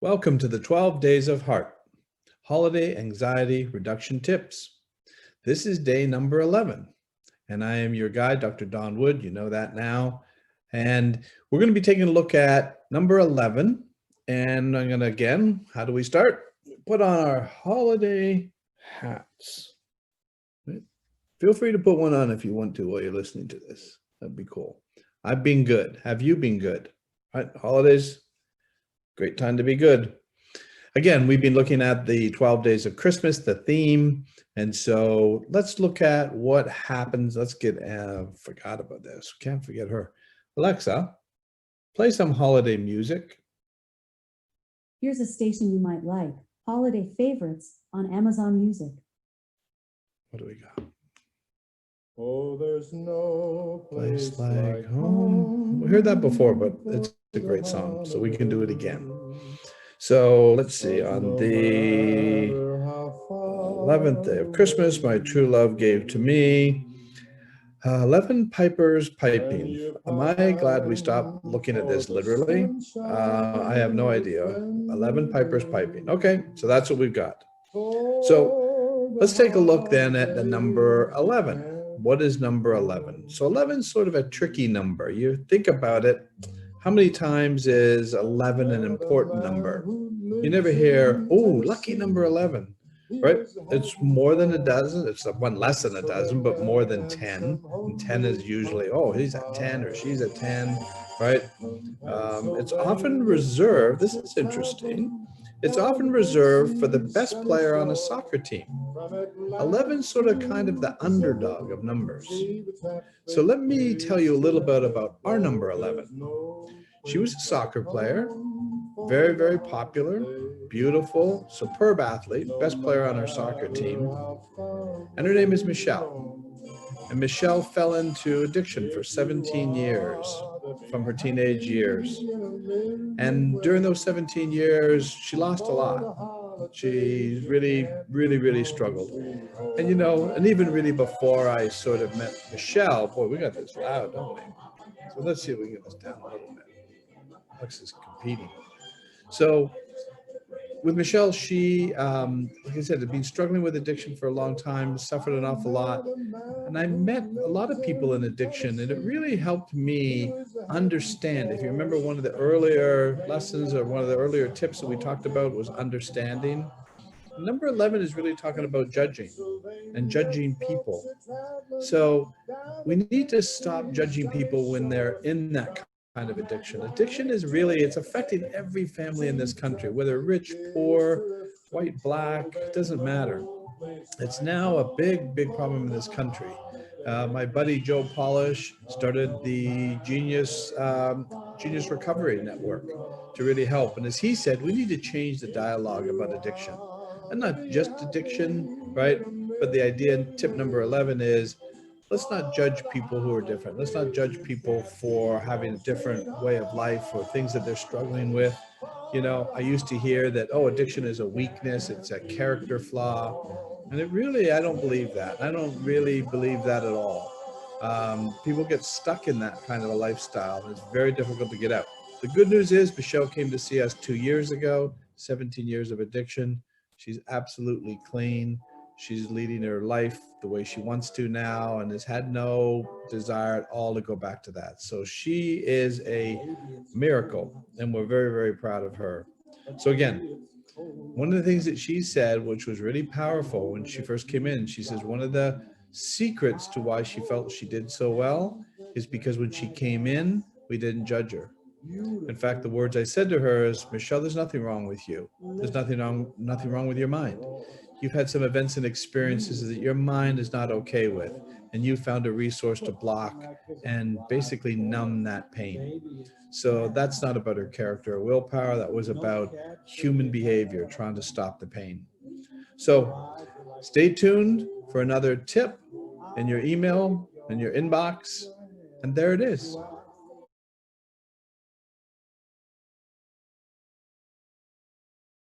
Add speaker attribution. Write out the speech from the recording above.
Speaker 1: Welcome to the 12 Days of HART, Holiday Anxiety Reduction Tips. This is day number 11, and I am your guide, Dr. Don Wood. You know that now. And we're going to be taking a look at number 11. And I'm going to, again, how do we start? Put on our holiday hats. Right? Feel free to put one on if you want to while you're listening to this. That'd be cool. I've been good. Have you been good? Right? Holidays. Great time to be good. Again, we've been looking at the 12 days of Christmas, the theme. And so let's look at what happens. Let's get, forgot about this. Can't forget her. Alexa, play some holiday music.
Speaker 2: Here's a station you might like. Holiday favorites on Amazon Music.
Speaker 1: What do we got?
Speaker 3: Oh, there's no place like
Speaker 1: home. We heard that before, but it's a great song, so we can do it again. So let's see, on the 11th day of Christmas, my true love gave to me 11 pipers piping. Am I glad we stopped looking at this literally? I have no idea. 11 pipers piping. Okay, so that's what we've got. So let's take a look then at the number 11. What is number 11? So 11 is sort of a tricky number. You think about it. How many times is 11 an important number? You never hear, oh, lucky number 11, right? It's more than a dozen. It's one less than a dozen, but more than 10. And 10 is usually, oh, he's at 10 or she's at 10, right? It's often reserved. This is interesting. It's often reserved for the best player on a soccer team. 11 is sort of kind of the underdog of numbers. So let me tell you a little bit about our number 11. She was a soccer player, very, very popular, beautiful, superb athlete, best player on our soccer team. And her name is Michelle. And Michelle fell into addiction for 17 years from her teenage years. And during those 17 years, she lost a lot. She really struggled. And you know, and even really before I sort of met Michelle, boy, we got this loud, don't we? So let's see if we can get this down a little bit. Alexa's competing. So with Michelle, she, like I said, had been struggling with addiction for a long time, suffered an awful lot. And I met a lot of people in addiction, and it really helped me understand. If you remember, one of the earlier lessons or one of the earlier tips that we talked about was understanding. Number 11 is really talking about judging and judging people. So we need to stop judging people when they're in that kind of addiction. Addiction is really, it's affecting every family in this country, whether rich, poor, white, black, it doesn't matter. It's now a big problem in this country. My buddy Joe Polish started the Genius Recovery Network to really help. And as he said, we need to change the dialogue about addiction. And not just addiction, right? But the idea, tip number 11 is, let's not judge people who are different. Let's not judge people for having a different way of life or things that they're struggling with. You know, I used to hear that, oh, addiction is a weakness, it's a character flaw. And it really, I don't believe that. I don't really believe that at all. People get stuck in that kind of a lifestyle, and it's very difficult to get out. The good news is Michelle came to see us 2 years ago, 17 years of addiction. She's absolutely clean. She's leading her life the way she wants to now and has had no desire at all to go back to that. So she is a miracle, and we're very proud of her. So again, one of the things that she said, which was really powerful when she first came in, she says one of the secrets to why she felt she did so well is because when she came in, we didn't judge her. In fact, the words I said to her is, Michelle, there's nothing wrong with you. There's nothing wrong with your mind. You've had some events and experiences that your mind is not okay with, and you found a resource to block and basically numb that pain. So that's not about her character or willpower. That was about human behavior, trying to stop the pain. So stay tuned for another tip in your email, in your inbox, and there it is.